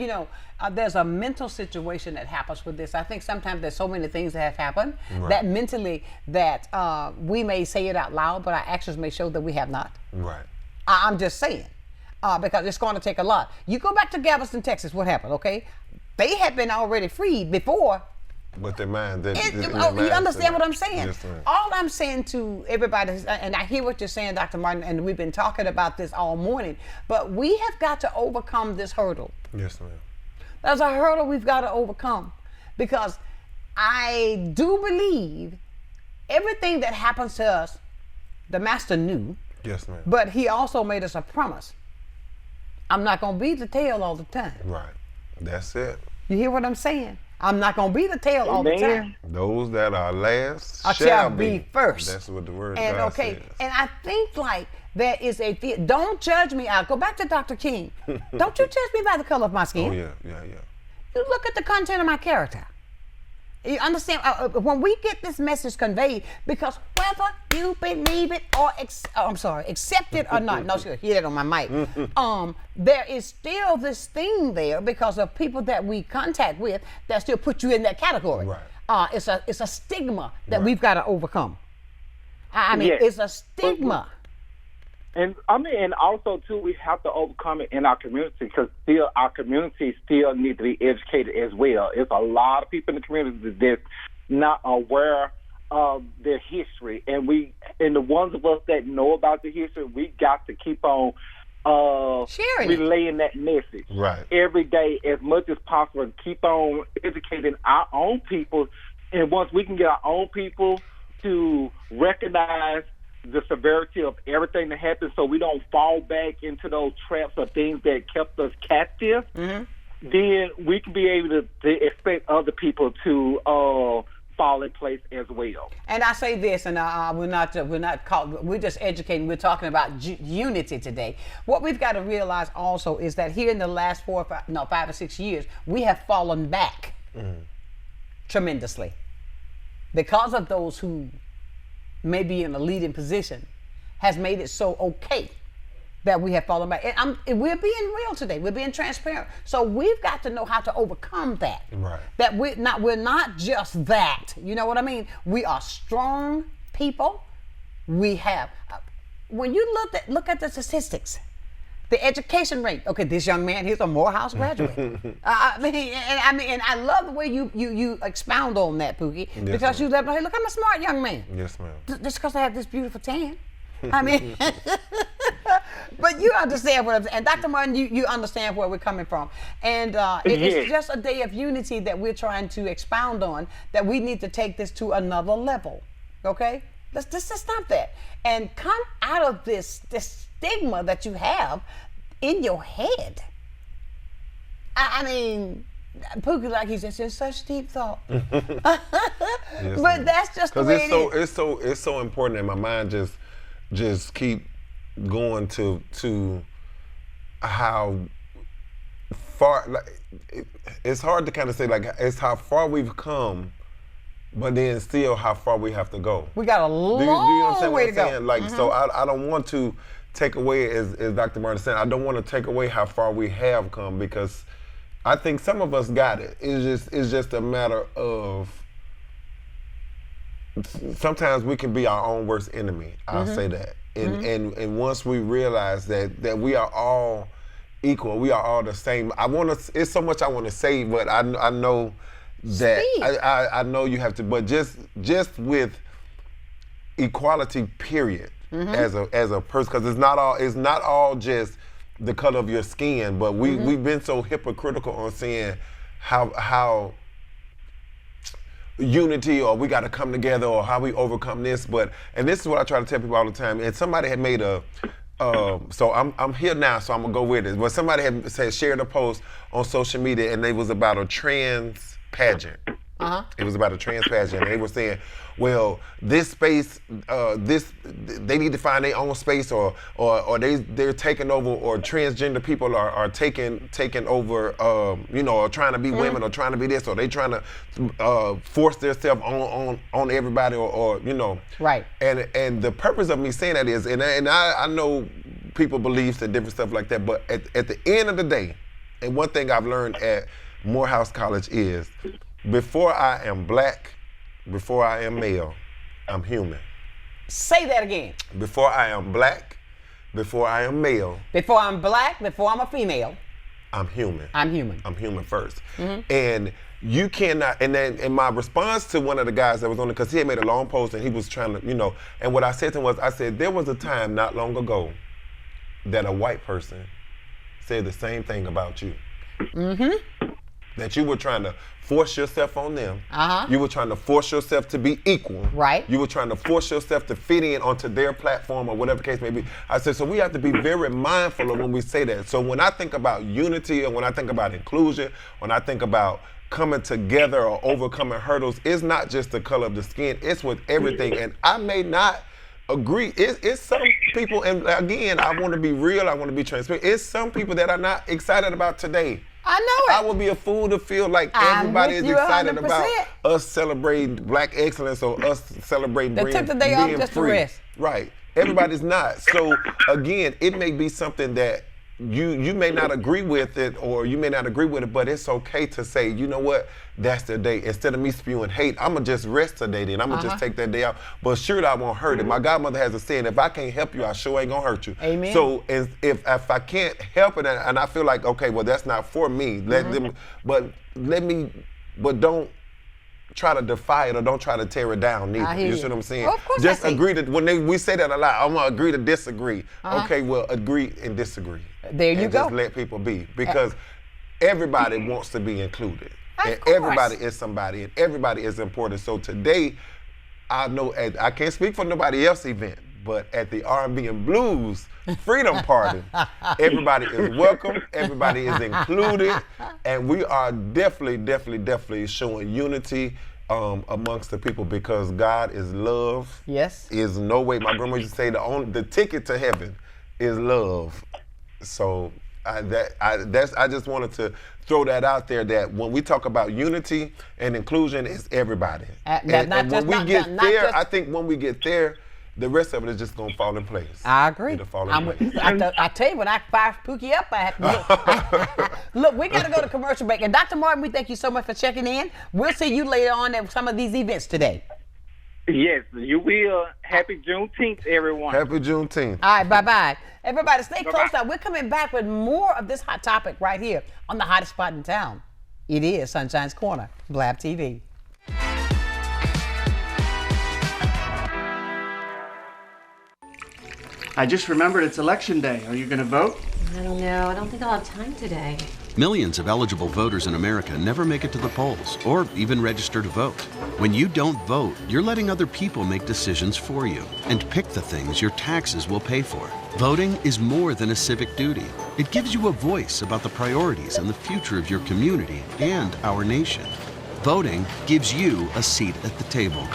there's a mental situation that happens with this. I think sometimes there's so many things that have happened that mentally that we may say it out loud, but our actions may show that we have not. Right. I'm just saying, because it's going to take a lot. You go back to Galveston, Texas, what happened, okay? They had been already freed before. But their mind, you understand what I'm saying? Yes, ma'am. All I'm saying to everybody, and I hear what you're saying, Dr. Martin, and we've been talking about this all morning, but we have got to overcome this hurdle. Yes, ma'am. There's a hurdle we've got to overcome, because I do believe everything that happens to us, the Master knew. Yes, ma'am. But he also made us a promise. I'm not going to be the tail all the time. Right. That's it. You hear what I'm saying? I'm not going to be the tail all the time. Those that are last shall be first. That's what the word and God okay, says. and I think like there is a fear. Don't judge me out. Go back to Dr. King. Don't you judge me by the color of my skin. Oh, yeah. You look at the content of my character. You understand? When we get this message conveyed, because whether you believe it or accept it or not, no, she'll hear that on my mic. There is still this thing there because of people that we contact with that still put you in that category. Right. It's a stigma that we've got to overcome. I mean, it's a stigma. And and also too, we have to overcome it in our community because still our community still need to be educated as well. It's a lot of people in the community that's not aware of their history, and the ones of us that know about the history, we got to keep on relaying that message every day as much as possible. And keep on educating our own people, and once we can get our own people to recognize the severity of everything that happened so we don't fall back into those traps of things that kept us captive, then we can be able to expect other people to fall in place as well. And I say this, and we're just educating, we're talking about unity today. What we've got to realize also is that here in the last 5 or 6 years, we have fallen back tremendously because of those who may be in a leading position has made it so okay that we have fallen back. And we're being real today. We're being transparent. So we've got to know how to overcome that. Right. That we're not just that. You know what I mean? We are strong people. We have. When you look at the statistics, the education rate. Okay, this young man, he's a Morehouse graduate. I mean, I love the way you expound on that, Pookie, because you let me, hey, look, I'm a smart young man. Yes, ma'am. Just because I have this beautiful tan. I mean, but you understand what I'm saying. And Dr. Martin, you understand where we're coming from. And it's just a day of unity that we're trying to expound on, that we need to take this to another level, okay? Let's stop that. And come out of this stigma that you have in your head. I mean, Pookie, like he's just in such deep thought. But that's just the way it is. It's so important, and my mind just keep going to how far. Like it's hard to kind of say, like, it's how far we've come, but then still how far we have to go. We got a long do you understand way what I'm to saying? go. Like, so I don't want to take away, as Dr. Martin said, I don't want to take away how far we have come, because I think some of us got it. It's just a matter of, sometimes we can be our own worst enemy. I'll say that. And once we realize that we are all equal, we are all the same. It's so much I want to say, but I know that I know you have to. But just with equality, period, as a person, because it's not all just the color of your skin, but we've been so hypocritical on saying how unity, or we got to come together, or how we overcome this. And this is what I try to tell people all the time. And somebody had made so I'm here now, so I'm gonna go with it. But somebody had shared a post on social media, and it was about a trans pageant. It was about a trans pageant, and they were saying, well, this space, they need to find their own space, or they're taking over, or transgender people are taking over, or trying to be women, or trying to be this, or they trying to force themselves on everybody, or. Right. And the purpose of me saying that is, and I know people beliefs and different stuff like that, but at the end of the day, and one thing I've learned at Morehouse College is, before I am black, before I am male, I'm human. Say that again. Before I am black, before I am male. Before I'm black, before I'm a female. I'm human. I'm human. I'm human first. And you cannot, and then in my response to one of the guys that was on it, because he had made a long post and he was trying to, and what I said to him was, I said, there was a time not long ago that a white person said the same thing about you. That you were trying to force yourself on them. You were trying to force yourself to be equal. Right. You were trying to force yourself to fit in onto their platform, or whatever the case may be. I said, so we have to be very mindful of when we say that. So when I think about unity, and when I think about inclusion, when I think about coming together or overcoming hurdles, it's not just the color of the skin, it's with everything. And I may not agree. It's some people, and again, I want to be real, I want to be transparent. It's some people that are not excited about today. I know it. I would be a fool to feel like I'm everybody with is you excited 100%. about us celebrating black excellence or us celebrating They took the day off just to free. rest. Right. Everybody's not. So again, it may be something that you may not agree with it, or you may not agree with it, but it's okay to say, you know what, that's the day. Instead of me spewing hate, I'm going to just rest today then. I'm going to just take that day out. But sure, I won't hurt it. My godmother has a saying, if I can't help you, I sure ain't going to hurt you. Amen. So if I can't help it, and I feel like, okay, well, that's not for me, let them, but don't try to defy it or don't try to tear it down neither. You see what I'm saying? Well, of course just I see. agree to, we say that a lot, I'm going to agree to disagree. Okay, well, agree and disagree. There you and go. Just let people be, because everybody wants to be included. And course. everybody is somebody, and everybody is important. So today, I know, I can't speak for nobody else's event, but at the R&B and Blues Freedom Party, everybody is welcome, everybody is included, and we are definitely showing unity amongst the people, because God is love. Yes. Is no way. My grandma used to say the ticket to heaven is love. So I just wanted to throw that out there, that when we talk about unity and inclusion, it's everybody. I think when we get there, the rest of it is just gonna fall in place. I agree. It'll fall in place. I tell you, when I fire Pookie up, I have to look. We got to go to commercial break. And Dr. Martin, we thank you so much for checking in. We'll see you later on at some of these events today. Yes, you will. Happy Juneteenth, everyone. Happy Juneteenth. All right, bye-bye. Everybody, stay close now. We're coming back with more of this hot topic right here on the hottest spot in town. It is Sunshine's Corner, Blab TV. I just remembered it's election day. Are you going to vote? I don't know. I don't think I'll have time today. Millions of eligible voters in America never make it to the polls or even register to vote. When you don't vote, you're letting other people make decisions for you and pick the things your taxes will pay for. Voting is more than a civic duty. It gives you a voice about the priorities and the future of your community and our nation. Voting gives you a seat at the table.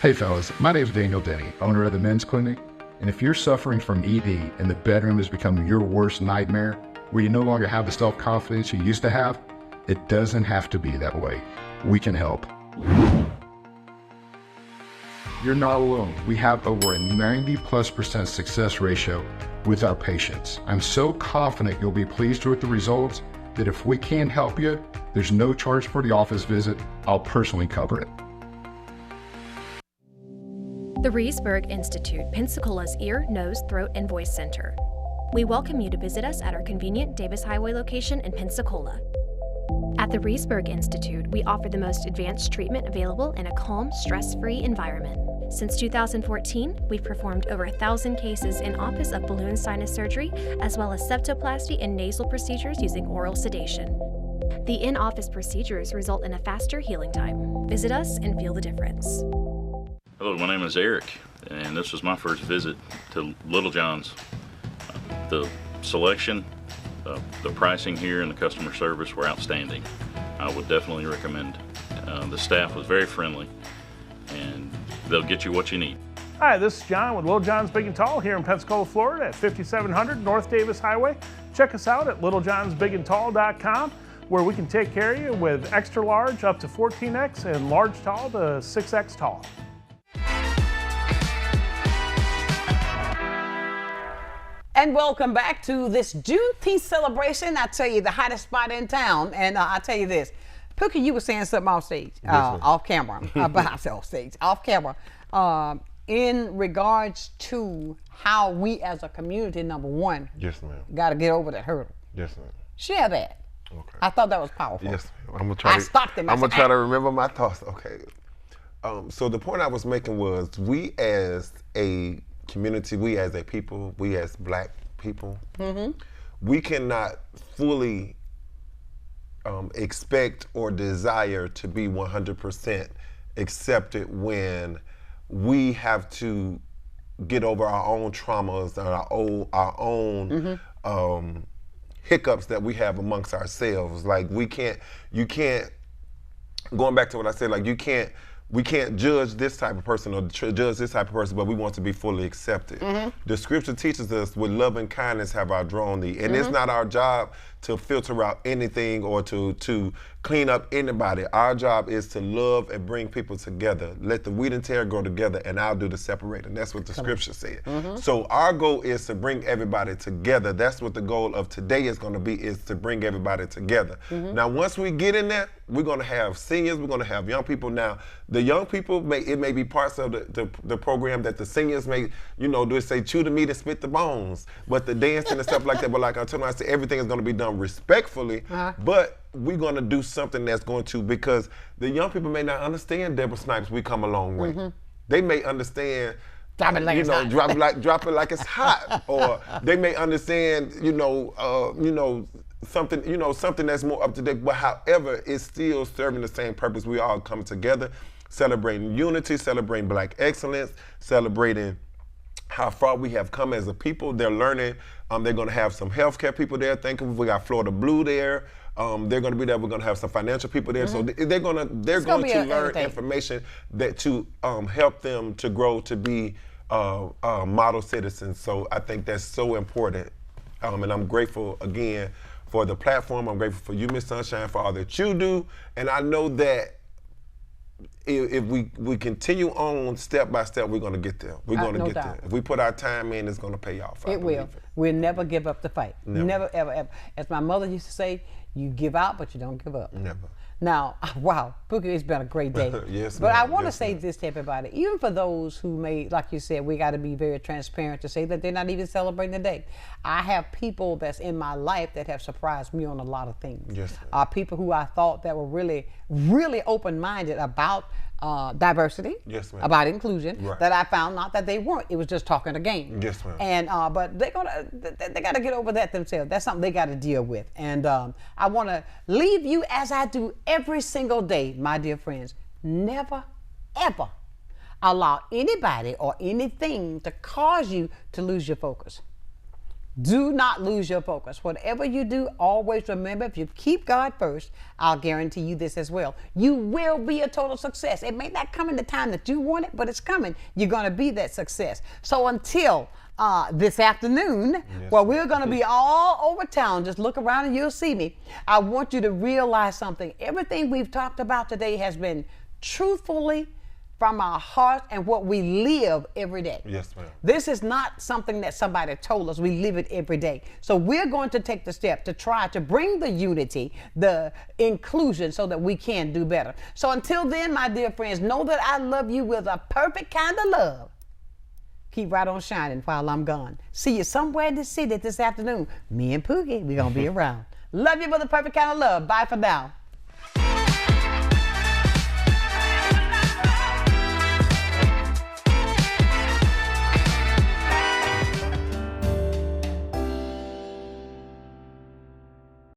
Hey fellas, my name's Daniel Denny, owner of the Men's Clinic. And if you're suffering from ED and the bedroom has become your worst nightmare, where you no longer have the self-confidence you used to have, it doesn't have to be that way. We can help. You're not alone. We have over a 90+% success ratio with our patients. I'm so confident you'll be pleased with the results that if we can help you, there's no charge for the office visit. I'll personally cover it. The Reesburg Institute, Pensacola's ear, nose, throat, and voice center. We welcome you to visit us at our convenient Davis Highway location in Pensacola. At the Reesburg Institute, we offer the most advanced treatment available in a calm, stress-free environment. Since 2014, we've performed over 1,000 cases in office of balloon sinus surgery, as well as septoplasty and nasal procedures using oral sedation. The in-office procedures result in a faster healing time. Visit us and feel the difference. Hello, my name is Eric, and this was my first visit to Little John's. The selection, the pricing here, and the customer service were outstanding. I would definitely recommend. The staff was very friendly, and they'll get you what you need. Hi, this is John with Little John's Big and Tall here in Pensacola, Florida at 5700 North Davis Highway. Check us out at littlejohnsbigandtall.com, where we can take care of you with extra large up to 14X and large tall to 6X tall. And welcome back to this Juneteenth celebration. I tell you, the hottest spot in town. And I tell you this, Pookie, you were saying something off stage, off camera, off camera, in regards to how we as a community, number one, yes, ma'am, got to get over that hurdle. Yes, ma'am. Share that. Okay. I thought that was powerful. Yes, ma'am. I'm gonna try to remember my thoughts. Okay. So the point I was making was, we as a community, we as a people, we as black people, we cannot fully expect or desire to be 100% accepted when we have to get over our own traumas and our own hiccups that we have amongst ourselves. Like, you can't, going back to what I said, like, you can't we can't judge this type of person or judge this type of person, but we want to be fully accepted. The scripture teaches us, with love and kindness have I drawn thee. And it's not our job to filter out anything or to clean up anybody. Our job is to love and bring people together. Let the wheat and tare grow together, and I'll do the separating. That's what the scripture said. So our goal is to bring everybody together. That's what the goal of today is going to be, is to bring everybody together. Now, once we get in there, we're going to have seniors, we're going to have young people. Now, the young people, it may be parts of the program that the seniors may, do say chew the meat and spit the bones, but the dancing and stuff like that. But like I told you, I said everything is going to be done respectfully, but we're going to do something that's going to, because the young people may not understand Deborah Snipes, we come a long way. They may understand, drop it like it's hot. drop it like it's hot, or they may understand, something that's more up to date. But however, it's still serving the same purpose. We all come together, celebrating unity, celebrating Black excellence, celebrating how far we have come as a people. They're learning. They're going to have some healthcare people there. We got Florida Blue there. They're going to be there. We're going to have some financial people there. So they're going to learn information that to help them to grow to be model citizens. So I think that's so important. And I'm grateful again for the platform. I'm grateful for you, Miss Sonshine, for all that you do. And I know that if we continue on step by step, we're going to get there. We're going to get there. If we put our time in, it's going to pay off. It will. We'll never give up the fight. Never, ever, ever. As my mother used to say, you give out, but you don't give up. Never. Now, wow, Boogie, it's been a great day. Yes, but I want to say this to everybody, even for those who may, like you said, we got to be very transparent to say that they're not even celebrating the day. I have people that's in my life that have surprised me on a lot of things. Yes, people who I thought that were really, really open-minded about diversity, about inclusion, that I found out that they weren't. It was just talking a game. Yes, ma'am. And but they got to get over that themselves. That's something they got to deal with. And I want to leave you as I do every single day, my dear friends. Never, ever allow anybody or anything to cause you to lose your focus. Do not lose your focus. Whatever you do, always remember, if you keep God first, I'll guarantee you this as well. You will be a total success. It may not come in the time that you want it, but it's coming. You're going to be that success. So until this afternoon, where we're going to be all over town, just look around and you'll see me. I want you to realize something. Everything we've talked about today has been truthfully from our heart and what we live every day. Yes, ma'am. This is not something that somebody told us. We live it every day. So we're going to take the step to try to bring the unity, the inclusion, so that we can do better. So until then, my dear friends, know that I love you with a perfect kind of love. Keep right on shining while I'm gone. See you somewhere in the city this afternoon. Me and Poogie, we're going to be around. Love you with a perfect kind of love. Bye for now.